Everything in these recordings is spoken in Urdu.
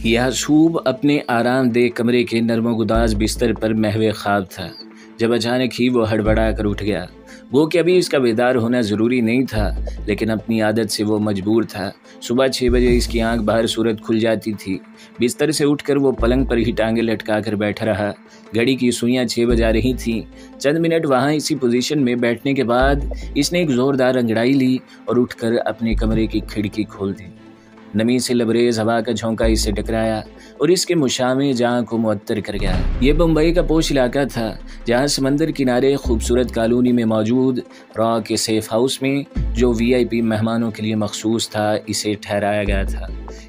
یعصوب اپنے آرام دہ کمرے کے نرم و گداز بستر پر محو خواب تھا جب اچانک ہی وہ ہڑبڑا کر اٹھ گیا۔ وہ کہ ابھی اس کا بیدار ہونا ضروری نہیں تھا، لیکن اپنی عادت سے وہ مجبور تھا۔ صبح 6 بجے اس کی آنکھ باہر صورت کھل جاتی تھی۔ بستر سے اٹھ کر وہ پلنگ پر ہی ٹانگیں لٹکا کر بیٹھا رہا۔ گھڑی کی سوئیاں 6 بجا رہی تھیں۔ چند منٹ وہاں اسی پوزیشن میں بیٹھنے کے بعد اس نے ایک زوردار انگڑائی لی اور اٹھ کر اپنے کمرے کی کھڑکی کھول دی۔ نمی سے لبریز ہوا کا جھونکا اس سے ٹکرایا اور اس کے مشامے جہاں کو معطر کر گیا۔ یہ بمبئی کا پوش علاقہ تھا، جہاں سمندر کنارے خوبصورت کالونی میں موجود را کے سیف ہاؤس میں جو VIP مہمانوں کے لیے مخصوص تھا، اسے ٹھہرایا گیا تھا۔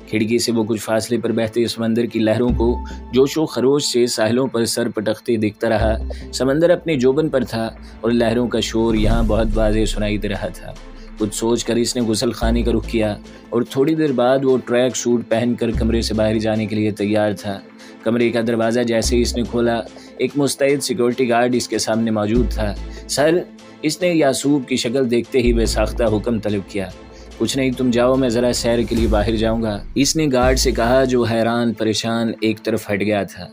کھڑکی سے وہ کچھ فاصلے پر بہتے سمندر کی لہروں کو جوش و خروش سے ساحلوں پر سر پٹکتے دیکھتا رہا۔ سمندر اپنے جوبن پر تھا اور لہروں کا شور یہاں بہت واضح سنائی دے رہا تھا۔ کچھ سوچ کر اس نے غسل خانے کا رخ کیا اور تھوڑی دیر بعد وہ ٹریک سوٹ پہن کر کمرے سے باہر جانے کے لیے تیار تھا۔ کمرے کا دروازہ جیسے اس نے کھولا، ایک مستعد سیکورٹی گارڈ اس کے سامنے موجود تھا۔ سر، اس نے یعصوب کی شکل دیکھتے ہی بے ساختہ حکم طلب کیا۔ کچھ نہیں، تم جاؤ، میں ذرا سیر کے لیے باہر جاؤں گا، اس نے گارڈ سے کہا، جو حیران پریشان ایک طرف ہٹ گیا تھا۔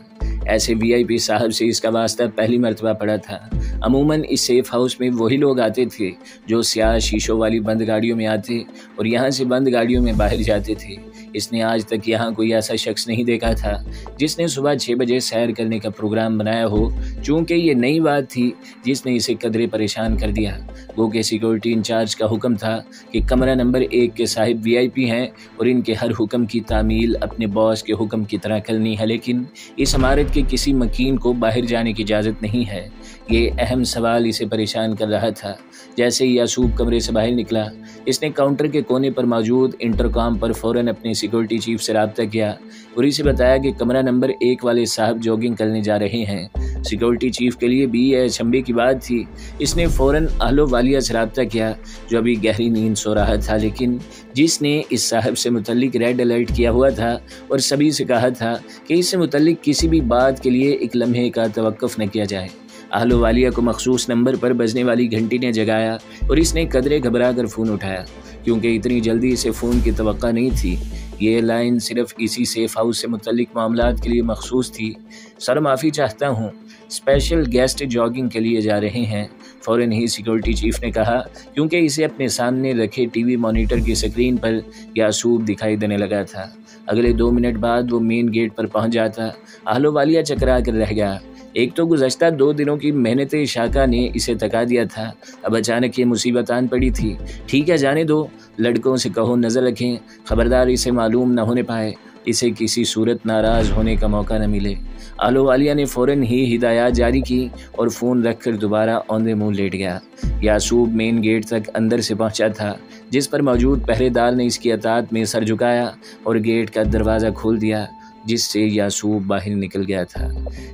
ایسے VIP صاحب سے اس کا واسطہ پہلی مرتبہ پڑا تھا۔ عموماً اس سیف ہاؤس میں وہی لوگ آتے تھے جو سیاہ شیشوں والی بند گاڑیوں میں آتے اور یہاں سے بند گاڑیوں میں باہر جاتے تھے۔ اس نے آج تک یہاں کوئی ایسا شخص نہیں دیکھا تھا جس نے صبح 6 بجے سیر کرنے کا پروگرام بنایا ہو، چونکہ یہ نئی بات تھی جس نے اسے قدرے پریشان کر دیا۔ وہ کہ سیکورٹی انچارج کا حکم تھا کہ کمرہ نمبر 1 کے صاحب VIP ہیں اور ان کے ہر حکم کی تعمیل اپنے باس کے حکم کی طرح کرنی ہے، لیکن اس عمارت کے کسی مکین کو باہر جانے کی اجازت نہیں ہے۔ یہ اہم سوال اسے پریشان کر رہا تھا۔ جیسے ہی یعصوب کمرے سے باہر نکلا، اس نے کاؤنٹر کے کونے پر موجود انٹرکام پر فوراً اپنے سیکورٹی چیف سے رابطہ کیا اور اسے بتایا کہ کمرہ نمبر 1 والے صاحب جاگنگ کرنے جا رہے ہیں۔ سیکورٹی چیف کے لیے بھی یہ اچنبھے کی بات تھی۔ اس نے فوراً اہل و والیہ سے رابطہ کیا جو ابھی گہری نیند سو رہا تھا، لیکن جس نے اس صاحب سے متعلق ریڈ الرٹ کیا ہوا تھا اور سبھی سے کہا تھا کہ اس سے متعلق کسی بھی بات کے لیے ایک لمحے کا توقف نہ کیا جائے۔ اہل و والیہ کو مخصوص نمبر پر بجنے والی گھنٹی نے جگایا اور اس نے قدرے گھبرا کر فون اٹھایا، کیونکہ اتنی جلدی اسے فون کی توقع نہیں تھی۔ یہ لائن صرف اسی سیف ہاؤس سے متعلق معاملات کے لیے مخصوص تھی۔ سر، معافی چاہتا ہوں، اسپیشل گیسٹ جاگنگ کے لیے جا رہے ہیں، فوراً ہی سیکورٹی چیف نے کہا، کیونکہ اسے اپنے سامنے رکھے TV مانیٹر کی سکرین پر یعصوب دکھائی دینے لگا تھا۔ اگلے 2 منٹ بعد وہ مین گیٹ پر پہنچ جاتا۔ اہل و والیہ چکرا کر رہ گیا۔ ایک تو گزشتہ 2 دنوں کی محنت شاقہ نے اسے تکا دیا تھا، اب اچانک یہ مصیبت آن پڑی تھی۔ ٹھیک ہے، جانے دو، لڑکوں سے کہو نظر رکھیں، خبردار اسے معلوم نہ ہونے پائے، اسے کسی صورت ناراض ہونے کا موقع نہ ملے۔ اہل و والیہ نے فوراً ہی ہدایات جاری کی اور فون رکھ کر دوبارہ اوندے منہ لیٹ گیا۔ یعصوب مین گیٹ تک اندر سے پہنچا تھا، جس پر موجود پہرے دار نے اس کی اطاعت میں سر جھکایا اور گیٹ کا دروازہ کھول دیا، جس سے یعصوب باہر نکل گیا تھا۔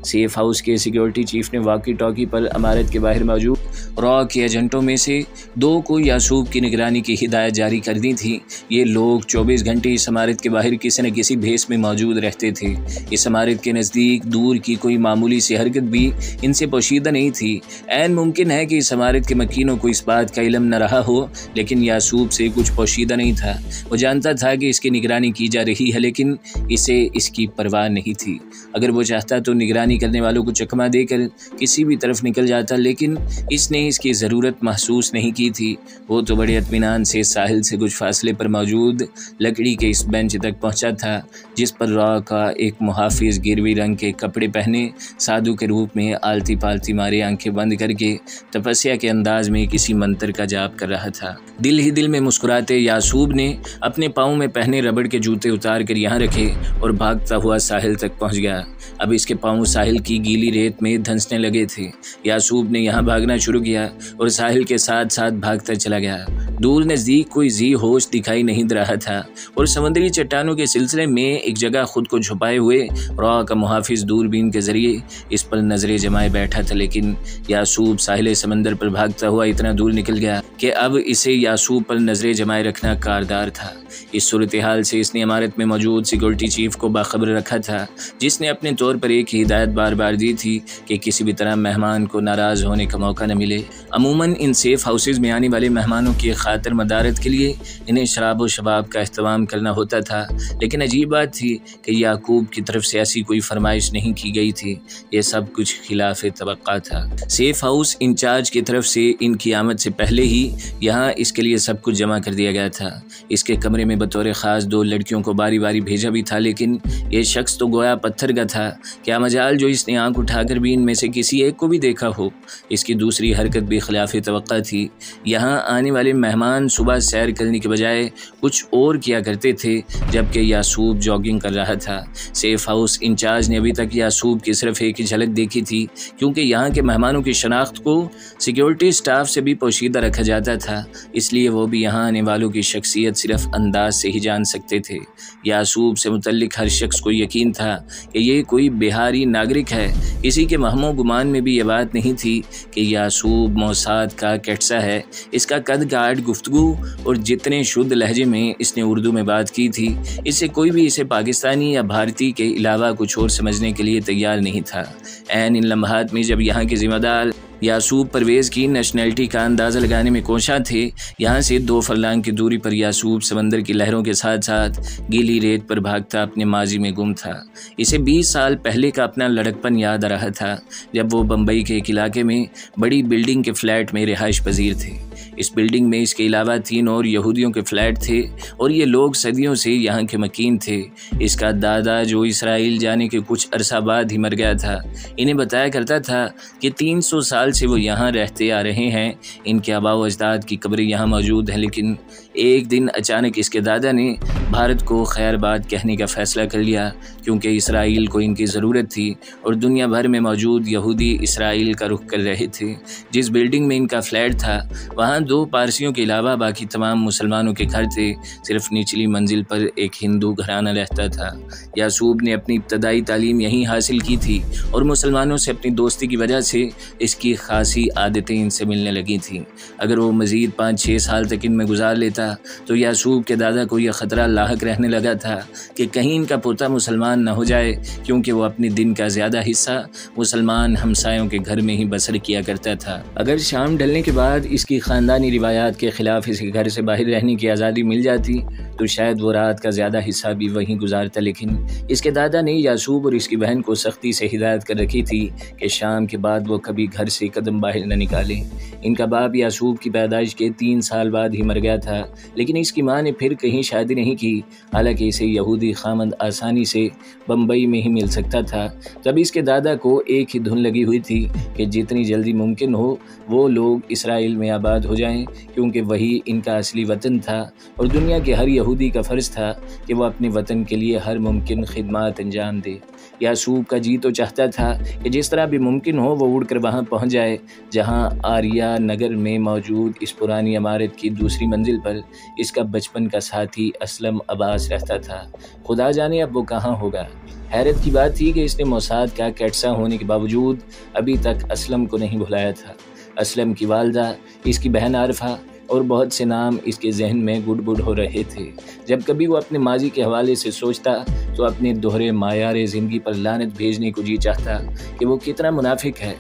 سیف ہاؤس کے سیکورٹی چیف نے واکی ٹاکی پر عمارت کے باہر موجود را کے ایجنٹوں میں سے 2 کو یعصوب کی نگرانی کی ہدایت جاری کر دی تھی۔ یہ لوگ 24 گھنٹے اس عمارت کے باہر کسی نہ کسی بھیس میں موجود رہتے تھے۔ اس عمارت کے نزدیک دور کی کوئی معمولی سی حرکت بھی ان سے پوشیدہ نہیں تھی۔ عین ممکن ہے کہ اس عمارت کے مکینوں کو اس بات کا علم نہ رہا ہو، لیکن یعصوب سے کچھ پوشیدہ نہیں تھا۔ وہ جانتا تھا کہ اس کی نگرانی کی جا رہی ہے، لیکن اسے اس کی پرواہ نہیں تھی۔ اگر وہ چاہتا تو نگرانی کرنے والوں کو چکمہ دے کر کسی بھی طرف نکل جاتا، لیکن اس نے اس کی ضرورت محسوس نہیں کی تھی۔ وہ تو بڑے اطمینان سے ساحل سے کچھ فاصلے پر موجود لکڑی کے اس بینچ تک پہنچا تھا، جس پر را کا ایک محافظ گروی رنگ کے کپڑے پہنے سادھو کے روپ میں آلتی پالتی مارے آنکھیں بند کر کے تپسیا کے انداز میں کسی منتر کا جاپ کر رہا تھا۔ دل ہی دل میں مسکراتے یعصوب نے اپنے پاؤں میں پہنے ربڑ کے جوتے اتار کر یہاں رکھے اور بھاگتا ہوا ساحل تک پہنچ گیا۔ اب اس کے پاؤں ساحل کی گیلی ریت میں دھنسنے لگے تھے۔ یعصوب نے یہاں بھاگنا شروع کیا اور ساحل کے ساتھ ساتھ بھاگتا چلا گیا۔ دور نزدیک کوئی ذی ہوش دکھائی نہیں دے رہا تھا اور سمندری چٹانوں کے سلسلے میں ایک جگہ خود کو چھپائے ہوئے را کا محافظ دوربین کے ذریعے اس پر نظریں جمائے بیٹھا تھا، لیکن یعصوب ساحل سمندر پر بھاگتا ہوا اتنا دور نکل گیا کہ اب اسے یعصوب پر نظریں جمائے رکھنا کاردار تھا۔ اس صورتحال سے اس نے عمارت میں موجود سیکورٹی چیف کو باخبر رکھا تھا، جس نے اپنے طور پر ایک ہی ہدایت بار بار دی تھی کہ کسی بھی طرح مہمان کو ناراض ہونے کا موقع نہ ملے۔ عموماً ان سیف ہاؤسز میں آنے والے مہمانوں کی خاطر مدارت کے لیے انہیں شراب و شباب کا اہتمام کرنا ہوتا تھا، لیکن عجیب بات تھی کہ یعقوب کی طرف سے ایسی کوئی فرمائش نہیں کی گئی تھی۔ یہ سب کچھ خلاف توقع تھا۔ سیف ہاؤس انچارج کی طرف سے ان کی آمد سے پہلے ہی یہاں اس کے لیے سب کچھ جمع کر دیا گیا تھا۔ اس کے کمرے میں بطور خاص 2 لڑکیوں کو باری باری بھیجا بھی تھا، لیکن یہ شخص تو گویا پتھر کا تھا۔ کیا مجال جو اس نے آنکھ اٹھا کر بھی ان میں سے کسی ایک کو بھی دیکھا ہو۔ اس کی دوسری حرکت بھی خلاف توقع تھی۔ یہاں آنے والے مہمان صبح سیر کرنے کے بجائے کچھ اور کیا کرتے تھے، جبکہ یعقوب جاگنگ کر رہا تھا۔ سیف ہاؤس انچارج نے ابھی تک یعقوب کی صرف ایک ہی جھلک دیکھی تھی، کیونکہ یہاں کے مہمانوں کی شناخت کو سیکیورٹی سٹاف سے بھی پوشیدہ رکھا جاتا تھا، اس لیے وہ بھی یہاں آنے والوں کی شخصیت صرف انداز سے ہی جان سکتے تھے۔ یعقوب سے متعلق ہر شخص کو یقین تھا کہ یہ کوئی بہاری ناگرک ہے۔ کسی کے وہم و گمان میں بھی یہ بات نہیں تھی کہ یعقوب موساد کا کیٹسا ہے۔ اس کا قد کاٹ، گفتگو اور جتنے شدھ لہجے میں اس نے اردو میں بات کی تھی، اس سے کوئی بھی اسے پاکستانی یا بھارتی کے علاوہ کچھ اور سمجھنے کے لیے تیار نہیں تھا۔ عین ان لمحات میں جب یہاں کے ذمہ دار یعقوب پرویز کی نیشنلٹی کا اندازہ لگانے میں کوشاں تھے، یہاں سے 2 فرلانگ کی دوری پر یعقوب سمندر کی لہروں کے ساتھ ساتھ گیلی ریت پر بھاگتا اپنے ماضی میں گم تھا۔ اسے 20 سال پہلے کا اپنا لڑکپن یاد آ رہا تھا، جب وہ بمبئی کے ایک علاقے میں بڑی بلڈنگ کے فلیٹ میں رہائش پذیر تھے۔ اس بلڈنگ میں اس کے علاوہ 3 اور یہودیوں کے فلیٹ تھے، اور یہ لوگ صدیوں سے یہاں کے مکین تھے۔ اس کا دادا جو اسرائیل جانے کے کچھ عرصہ بعد ہی مر گیا تھا، انہیں بتایا کرتا تھا کہ 300 سال سے وہ یہاں رہتے آ رہے ہیں۔ ان کے آباء و اجداد کی قبریں یہاں موجود ہیں، لیکن ایک دن اچانک اس کے دادا نے بھارت کو خیر بات کہنے کا فیصلہ کر لیا، کیونکہ اسرائیل کو ان کی ضرورت تھی اور دنیا بھر میں موجود یہودی اسرائیل کا رخ کر رہے تھے۔ جس بلڈنگ میں ان کا فلیٹ تھا، وہاں 2 پارسیوں کے علاوہ باقی تمام مسلمانوں کے گھر تھے۔ صرف نچلی منزل پر ایک ہندو گھرانہ رہتا تھا۔ یعقوب نے اپنی ابتدائی تعلیم یہیں حاصل کی تھی، اور مسلمانوں سے اپنی دوستی کی وجہ سے اس کی خاصی عادتیں ان سے ملنے لگی تھیں۔ اگر وہ مزید 5-6 سال تک ان میں گزار لیتا تو یعقوب کے دادا کو یہ خطرہ لاحق رہنے لگا تھا کہ کہیں ان کا پوتا مسلمان نہ ہو جائے، کیونکہ وہ اپنے دن کا زیادہ حصہ مسلمان ہمسایوں کے گھر میں ہی بسر کیا کرتا تھا۔ اگر شام ڈھلنے کے بعد اس کی خاندانی روایات کے خلاف اسے گھر سے باہر رہنے کی آزادی مل جاتی تو شاید وہ رات کا زیادہ حصہ بھی وہیں گزارتا، لیکن اس کے دادا نے یعقوب اور اس کی بہن کو سختی سے ہدایت کر رکھی تھی کہ شام کے بعد وہ کبھی گھر سے قدم باہر نہ نکالیں۔ ان کا باپ یعقوب کی پیدائش کے 3 سال بعد ہی مر گیا تھا، لیکن اس کی ماں نے پھر کہیں شادی نہیں کی، حالانکہ اسے یہودی خامند آسانی سے بمبئی میں ہی مل سکتا تھا۔ تب اس کے دادا کو ایک ہی دھن لگی ہوئی تھی کہ جتنی جلدی ممکن ہو وہ لوگ اسرائیل میں آباد ہو جائیں، کیونکہ وہی ان کا اصلی وطن تھا، اور دنیا کے ہر یہودی کا فرض تھا کہ وہ اپنے وطن کے لیے ہر ممکن خدمات انجام دے۔ یعقوب کا جی تو چاہتا تھا کہ جس طرح بھی ممکن ہو وہ اڑ کر وہاں پہنچ جائے جہاں آریہ نگر میں موجود اس پرانی عمارت کی دوسری منزل پر اس کا بچپن کا ساتھی اسلم عباس رہتا تھا۔ خدا جانے اب وہ کہاں ہوگا۔ حیرت کی بات تھی کہ اس نے موساد کا کیٹسا ہونے کے باوجود ابھی تک اسلم کو نہیں بھلایا تھا۔ اسلم کی والدہ، اس کی بہن عارفہ اور بہت سے نام اس کے ذہن میں گڈ بڈ ہو رہے تھے۔ جب کبھی وہ اپنے ماضی کے حوالے سے سوچتا تو اپنے دوہرے معیار زندگی پر لعنت بھیجنے کو جی چاہتا کہ وہ کتنا منافق ہے۔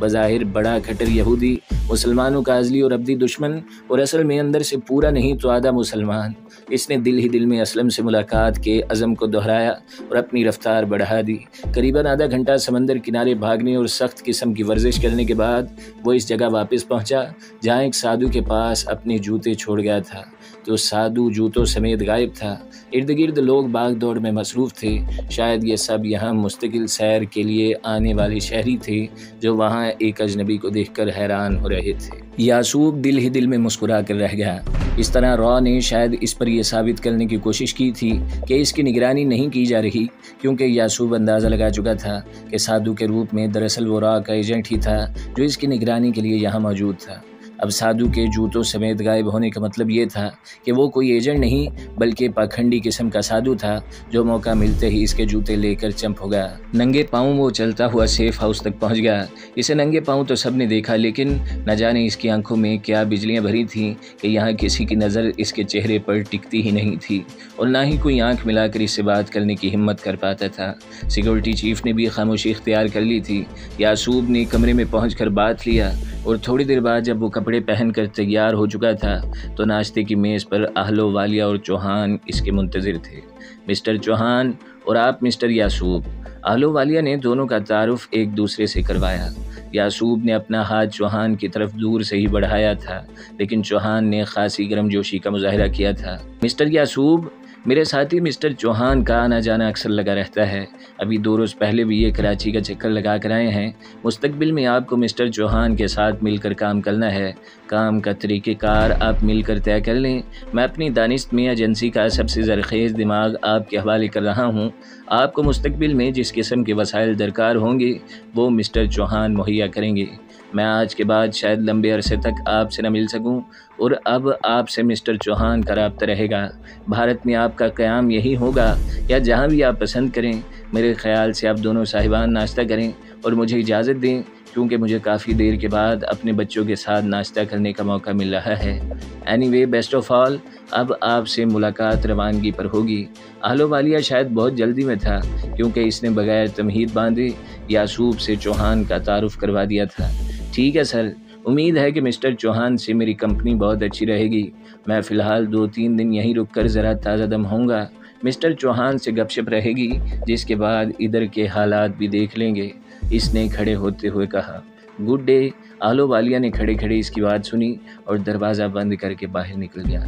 بظاہر بڑا کھٹر یہودی، مسلمانوں کا ازلی اور ابدی دشمن، اور اصل میں اندر سے پورا نہیں تو آدھا مسلمان۔ اس نے دل ہی دل میں اسلم سے ملاقات کے عزم کو دہرایا اور اپنی رفتار بڑھا دی۔ قریباً آدھا گھنٹہ سمندر کنارے بھاگنے اور سخت قسم کی ورزش کرنے کے بعد وہ اس جگہ واپس پہنچا جہاں ایک سادھو کے پاس اپنے جوتے چھوڑ گیا تھا۔ تو سادھو جوتوں سمیت غائب تھا۔ ارد گرد لوگ باغ دوڑ میں مصروف تھے۔ شاید یہ سب یہاں مستقل سیر کے لیے آنے والے شہری تھے جو وہاں ایک اجنبی کو دیکھ کر حیران ہو رہے تھے۔ یعقوب دل ہی دل میں مسکرا کر رہ گیا۔ اس طرح را نے شاید اس پر یہ ثابت کرنے کی کوشش کی تھی کہ اس کی نگرانی نہیں کی جا رہی، کیونکہ یعقوب اندازہ لگا چکا تھا کہ سادھو کے روپ میں دراصل وہ را کا ایجنٹ ہی تھا جو اس کی نگرانی کے لیے یہاں موجود تھا۔ اب سادھو کے جوتوں سمیت غائب ہونے کا مطلب یہ تھا کہ وہ کوئی ایجنٹ نہیں بلکہ پاکھنڈی قسم کا سادھو تھا جو موقع ملتے ہی اس کے جوتے لے کر چمپ ہو گیا۔ ننگے پاؤں وہ چلتا ہوا سیف ہاؤس تک پہنچ گیا۔ اسے ننگے پاؤں تو سب نے دیکھا، لیکن نہ جانے اس کی آنکھوں میں کیا بجلیاں بھری تھیں کہ یہاں کسی کی نظر اس کے چہرے پر ٹکتی ہی نہیں تھی، اور نہ ہی کوئی آنکھ ملا کر اس سے بات کرنے کی ہمت کر پاتا تھا۔ سیکورٹی چیف نے بھی خاموشی اختیار کر لی تھی۔ یعقوب نے کمرے میں پہنچ کر بات لیا اور تھوڑی دیر بعد جب وہ کپڑے پہن کر تیار ہو چکا تھا تو ناشتے کی میز پر اہلووالیہ اور چوہان اس کے منتظر تھے۔ مسٹر چوہان اور آپ مسٹر یعصوب۔ اہلووالیہ نے دونوں کا تعارف ایک دوسرے سے کروایا۔ یعصوب نے اپنا ہاتھ چوہان کی طرف دور سے ہی بڑھایا تھا، لیکن چوہان نے خاصی گرم جوشی کا مظاہرہ کیا تھا۔ مسٹر یعصوب، میرے ساتھی مسٹر چوہان کا آنا جانا اکثر لگا رہتا ہے۔ ابھی 2 روز پہلے بھی یہ کراچی کا چکر لگا کر آئے ہیں۔ مستقبل میں آپ کو مسٹر چوہان کے ساتھ مل کر کام کرنا ہے۔ کام کا طریقہ کار آپ مل کر طے کر لیں۔ میں اپنی دانست میں ایجنسی کا سب سے زرخیز دماغ آپ کے حوالے کر رہا ہوں۔ آپ کو مستقبل میں جس قسم کے وسائل درکار ہوں گے وہ مسٹر چوہان مہیا کریں گے۔ میں آج کے بعد شاید لمبے عرصے تک آپ سے نہ مل سکوں، اور اب آپ سے مسٹر چوہان کا رابطہ رہے گا۔ بھارت میں آپ کا قیام یہی ہوگا یا جہاں بھی آپ پسند کریں۔ میرے خیال سے آپ دونوں صاحبان ناشتہ کریں اور مجھے اجازت دیں، کیونکہ مجھے کافی دیر کے بعد اپنے بچوں کے ساتھ ناشتہ کرنے کا موقع مل رہا ہے۔ Any way, best of all, اب آپ سے ملاقات روانگی پر ہوگی۔ اہلووالیہ شاید بہت جلدی میں تھا، کیونکہ اس نے بغیر تمہید باندھے یعصوب سے چوہان کا تعارف کروا دیا تھا۔ ٹھیک ہے سر، امید ہے کہ مسٹر چوہان سے میری کمپنی بہت اچھی رہے گی۔ میں فی الحال 2-3 دن یہیں رک کر ذرا تازہ دم ہوں گا۔ مسٹر چوہان سے گپ شپ رہے گی، جس کے بعد ادھر کے حالات بھی دیکھ لیں گے، اس نے کھڑے ہوتے ہوئے کہا۔ Good day. اہلووالیہ نے کھڑے کھڑے اس کی بات سنی اور دروازہ بند کر کے باہر نکل گیا۔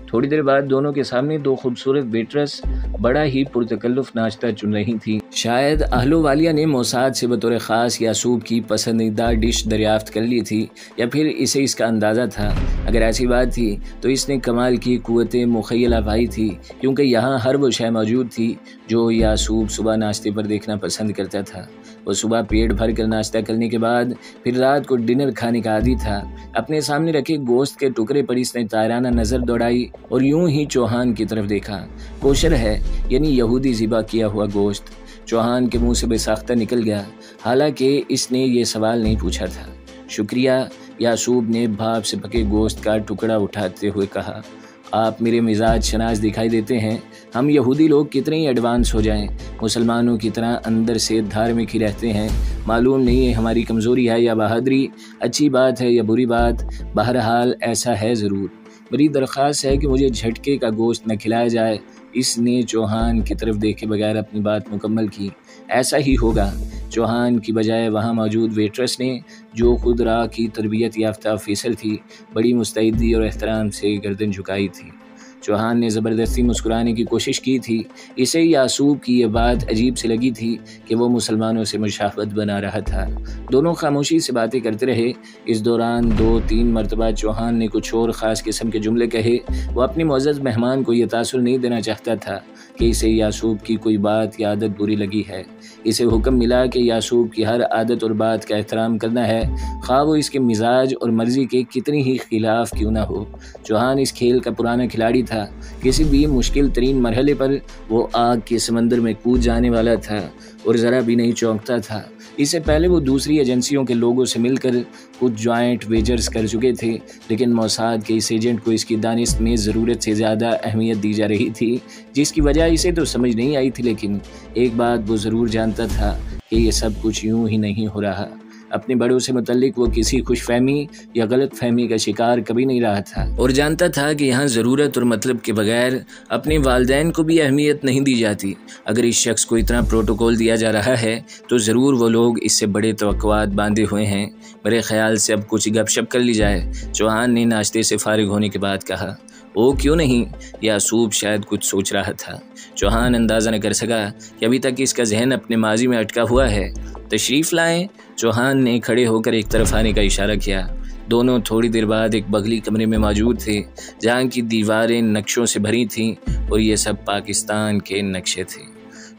تھوڑی دیر بعد دونوں کے سامنے 2 خوبصورت ویٹرس بڑا ہی پرتکلف ناشتہ چن رہی تھیں۔ شاید اہلووالیہ نے موساد سے بطور خاص یعصوب کی پسندیدہ ڈش دریافت کر لی تھی، یا پھر اسے اس کا اندازہ تھا۔ اگر ایسی بات تھی تو اس نے کمال کی قوت مخیلہ پائی تھی، کیونکہ یہاں ہر وہ شے موجود تھی جو یعصوب صبح ناشتے پر دیکھنا پسند کرتا تھا۔ وہ صبح پیٹ بھر کر ناشتہ کرنے کے بعد پھر رات کو ڈنر کھانے کا عادی تھا۔ اپنے سامنے رکھے گوشت کے ٹکڑے پر اس نے طائرانہ نظر دوڑائی اور یوں ہی چوہان کی طرف دیکھا۔ کوشر ہے، یعنی یہودی ذبح کیا ہوا گوشت۔ چوہان کے منہ سے بے ساختہ نکل گیا، حالانکہ اس نے یہ سوال نہیں پوچھا تھا۔ شکریہ، یعصوب نے بھاپ سے پکے گوشت کا ٹکڑا اٹھاتے ہوئے کہا۔ آپ میرے مزاج شناس دکھائی دیتے ہیں۔ ہم یہودی لوگ کتنے ہی ایڈوانس ہو جائیں، مسلمانوں کی طرح اندر سے دھارمک ہی رہتے ہیں۔ معلوم نہیں ہے ہماری کمزوری ہے یا بہادری، اچھی بات ہے یا بری بات، بہرحال ایسا ہے ضرور۔ میری درخواست ہے کہ مجھے جھٹکے کا گوشت نہ کھلایا جائے۔ اس نے چوہان کی طرف دیکھے بغیر اپنی بات مکمل کی۔ ایسا ہی ہوگا، چوہان کی بجائے وہاں موجود ویٹرس نے، جو خود راہ کی تربیت یافتہ آفیسر تھی، بڑی مستعدی اور احترام سے گردن جھکائی تھی۔ چوہان نے زبردستی مسکرانے کی کوشش کی تھی۔ اسے یعصوب کی یہ بات عجیب سی لگی تھی کہ وہ مسلمانوں سے مشابہت بنا رہا تھا۔ دونوں خاموشی سے باتیں کرتے رہے۔ اس دوران 2-3 مرتبہ چوہان نے کچھ اور خاص قسم کے جملے کہے۔ وہ اپنی معزز مہمان کو یہ تاثر نہیں دینا چاہتا تھا کہ اسے یعصوب کی کوئی بات یا عادت بری لگی ہے۔ اسے حکم ملا کہ یعصوب کی ہر عادت اور بات کا احترام کرنا ہے، خواہ وہ اس کے مزاج اور مرضی کے کتنی ہی خلاف کیوں نہ ہو۔ چوہان اس کھیل کا پرانا کھلاڑی تھا۔ کسی بھی مشکل ترین مرحلے پر وہ آگ کے سمندر میں کود جانے والا تھا اور ذرا بھی نہیں چونکتا تھا۔ اس سے پہلے وہ دوسری ایجنسیوں کے لوگوں سے مل کر کچھ جوائنٹ ویجرز کر چکے تھے، لیکن موساد کے اس ایجنٹ کو اس کی دانست میں ضرورت سے زیادہ اہمیت دی جا رہی تھی، جس کی وجہ اسے تو سمجھ نہیں آئی تھی، لیکن ایک بات وہ ضرور جانتا تھا کہ یہ سب کچھ یوں ہی نہیں ہو رہا۔ اپنے بڑوں سے متعلق وہ کسی خوش فہمی یا غلط فہمی کا شکار کبھی نہیں رہا تھا، اور جانتا تھا کہ یہاں ضرورت اور مطلب کے بغیر اپنے والدین کو بھی اہمیت نہیں دی جاتی۔ اگر اس شخص کو اتنا پروٹوکول دیا جا رہا ہے تو ضرور وہ لوگ اس سے بڑے توقعات باندھے ہوئے ہیں۔ میرے خیال سے اب کچھ گپ شپ کر لی جائے، چوہان نے ناشتے سے فارغ ہونے کے بعد کہا۔ او کیوں نہیں، یعصوب شاید کچھ سوچ رہا تھا۔ چوہان اندازہ نہ کر سکا کہ ابھی تک اس کا ذہن اپنے ماضی میں اٹکا ہوا ہے۔ تشریف لائیں، چوہان نے کھڑے ہو کر ایک طرف آنے کا اشارہ کیا۔ دونوں تھوڑی دیر بعد ایک بغلی کمرے میں موجود تھے، جہاں کی دیواریں نقشوں سے بھری تھیں اور یہ سب پاکستان کے نقشے تھے۔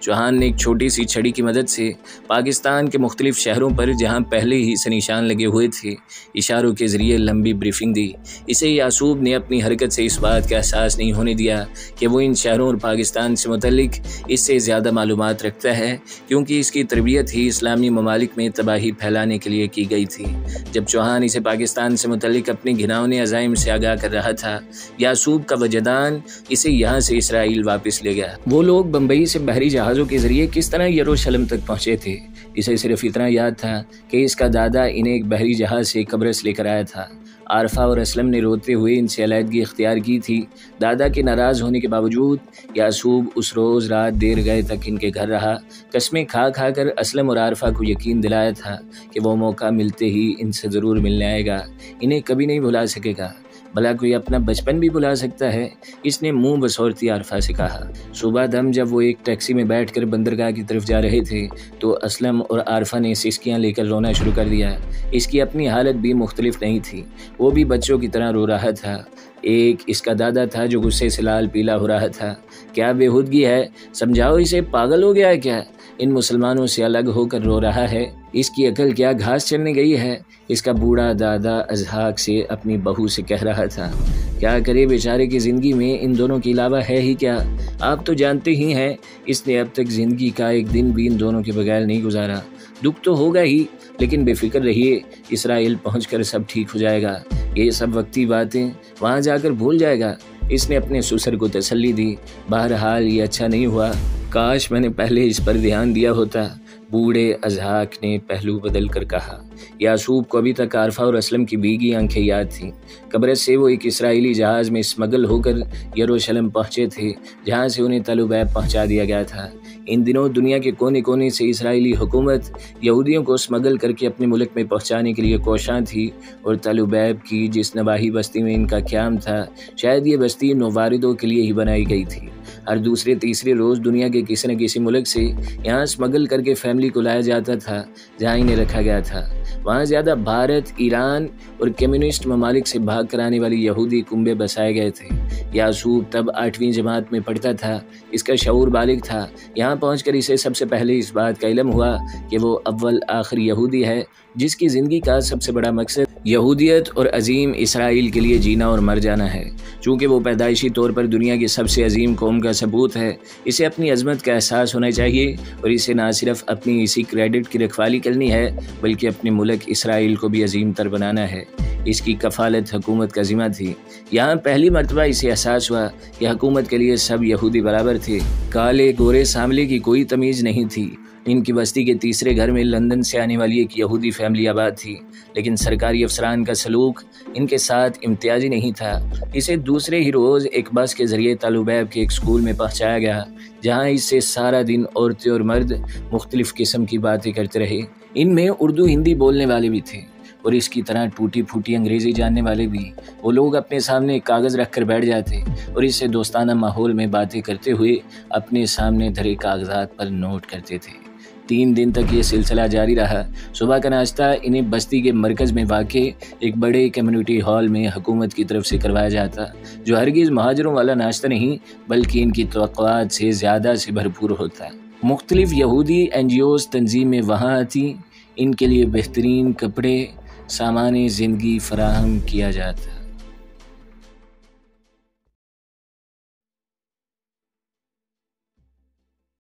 چوہان نے ایک چھوٹی سی چھڑی کی مدد سے پاکستان کے مختلف شہروں پر جہاں پہلے ہی سے نشان لگے ہوئے تھے، اشاروں کے ذریعے لمبی بریفنگ دی۔ اسے یعصوب نے اپنی حرکت سے اس بات کا احساس نہیں ہونے دیا کہ وہ ان شہروں اور پاکستان سے متعلق اس سے زیادہ معلومات رکھتا ہے، کیونکہ اس کی تربیت ہی اسلامی ممالک میں تباہی پھیلانے کے لیے کی گئی تھی۔ جب چوہان اسے پاکستان سے متعلق اپنے گھناؤنے عزائم سے آگاہ کر رہا تھا، یعصوب کا وجدان اسے یہاں سے اسرائیل واپس لے گیا۔ وہ لوگ بمبئی سے بحری جہازوں کے ذریعے کس طرح یروشلم تک پہنچے تھے؟ اسے صرف اتنا یاد تھا کہ اس کا دادا انہیں ایک بحری جہاز سے قبرص لے کر آیا تھا۔ عارفہ اور اسلم نے روتے ہوئے ان سے علیحدگی اختیار کی تھی۔ دادا کے ناراض ہونے کے باوجود یعصوب اس روز رات دیر گئے تک ان کے گھر رہا۔ قسمیں کھا کھا کر اسلم اور عارفہ کو یقین دلایا تھا کہ وہ موقع ملتے ہی ان سے ضرور ملنے آئے گا، انہیں کبھی نہیں بھلا سکے گا۔ بھلا کوئی اپنا بچپن بھی بھلا سکتا ہے؟ اس نے منہ بصورتی عارفہ سے کہا۔ صبح دم جب وہ ایک ٹیکسی میں بیٹھ کر بندرگاہ کی طرف جا رہے تھے تو اسلم اور عارفہ نے سسکیاں لے کر رونا شروع کر دیا۔ اس کی اپنی حالت بھی مختلف نہیں تھی، وہ بھی بچوں کی طرح رو رہا تھا۔ ایک اس کا دادا تھا جو غصے سے لال پیلا ہو رہا تھا۔ کیا بےہودگی ہے، سمجھاؤ اسے، پاگل ہو گیا ہے کیا؟ ان مسلمانوں سے الگ ہو کر رو رہا ہے، اس کی عقل کیا گھاس چلنے گئی ہے؟ اس کا بوڑھا دادا اضحاک سے اپنی بہو سے کہہ رہا تھا۔ کیا کرے بیچارے کی زندگی میں ان دونوں کے علاوہ ہے ہی کیا؟ آپ تو جانتے ہی ہیں اس نے اب تک زندگی کا ایک دن بھی ان دونوں کے بغیر نہیں گزارا۔ دکھ تو ہوگا ہی، لیکن بے فکر رہیے، اسرائیل پہنچ کر سب ٹھیک ہو جائے گا، یہ سب وقتی باتیں، وہاں جا کر بھول جائے گا۔ اس نے اپنے سسر کو تسلی دی۔ بہرحال یہ اچھا نہیں ہوا، کاش میں نے پہلے اس پر دھیان دیا ہوتا، بوڑھے اضحاک نے پہلو بدل کر کہا۔ یعصوب کو ابھی تک عارفہ اور اسلم کی بھیگی آنکھیں یاد تھیں۔ قبرص سے وہ ایک اسرائیلی جہاز میں اسمگل ہو کر یروشلم پہنچے تھے، جہاں سے انہیں تل ابیب پہنچا دیا گیا تھا۔ ان دنوں دنیا کے کونے کونے سے اسرائیلی حکومت یہودیوں کو اسمگل کر کے اپنے ملک میں پہنچانے کے لیے کوشاں تھی، اور تل ابیب کی جس نواحی بستی میں ان کا قیام تھا، شاید یہ بستی نوواردوں کے لیے ہی بنائی گئی تھی۔ ہر دوسرے تیسرے روز دنیا کے کسی نہ کسی ملک سے یہاں اسمگل کر کے فیملی کو لایا جاتا تھا جہاں انہیں رکھا گیا تھا۔ وہاں زیادہ بھارت، ایران اور کمیونسٹ ممالک سے بھاگ کر آنے والی یہودی کنبے بسائے گئے تھے۔ یعصوب تب 8ویں جماعت میں پڑھتا تھا، اس کا شعور بالغ تھا۔ یہاں پہنچ کر اسے سب سے پہلے اس بات کا علم ہوا کہ وہ اول آخر یہودی ہے، جس کی زندگی کا سب سے بڑا مقصد یہودیت اور عظیم اسرائیل کے لیے جینا اور مر جانا ہے۔ چونکہ وہ پیدائشی طور پر دنیا کی سب سے عظیم قوم کا ثبوت ہے، اسے اپنی عظمت کا احساس ہونا چاہیے، اور اسے نہ صرف اپنی اسی کریڈٹ کی رکھوالی کرنی ہے بلکہ اپنے ملک اسرائیل کو بھی عظیم تر بنانا ہے۔ اس کی کفالت حکومت کا ذمہ تھی۔ یہاں پہلی مرتبہ اسے احساس ہوا کہ حکومت کے لیے سب یہودی برابر تھے، کالے گورے سانولے کی کوئی تمیز نہیں تھی۔ ان کی بستی کے تیسرے گھر میں لندن سے آنے والی ایک یہودی فیملی آباد تھی، لیکن سرکاری افسران کا سلوک ان کے ساتھ امتیازی نہیں تھا۔ اسے دوسرے ہی روز ایک بس کے ذریعے تل ابیب کے ایک اسکول میں پہنچایا گیا، جہاں اس سے سارا دن عورتیں اور مرد مختلف قسم کی باتیں کرتے رہے۔ ان میں اردو ہندی بولنے والے بھی تھے، اور اس کی طرح ٹوٹی پھوٹی انگریزی جاننے والے بھی۔ وہ لوگ اپنے سامنے ایک کاغذ رکھ کر بیٹھ جاتے اور اس سے دوستانہ ماحول میں باتیں کرتے ہوئے اپنے سامنے دھرے کاغذات پر نوٹ کرتے تھے۔ 3 دن تک یہ سلسلہ جاری رہا۔ صبح کا ناشتہ انہیں بستی کے مرکز میں واقع ایک بڑے کمیونٹی ہال میں حکومت کی طرف سے کروایا جاتا، جو ہرگز مہاجروں والا ناشتہ نہیں بلکہ ان کی توقعات سے زیادہ سے بھرپور ہوتا۔ مختلف یہودی NGOs تنظیمیں وہاں آتی، ان کے لیے بہترین کپڑے، سامان زندگی فراہم کیا جاتا۔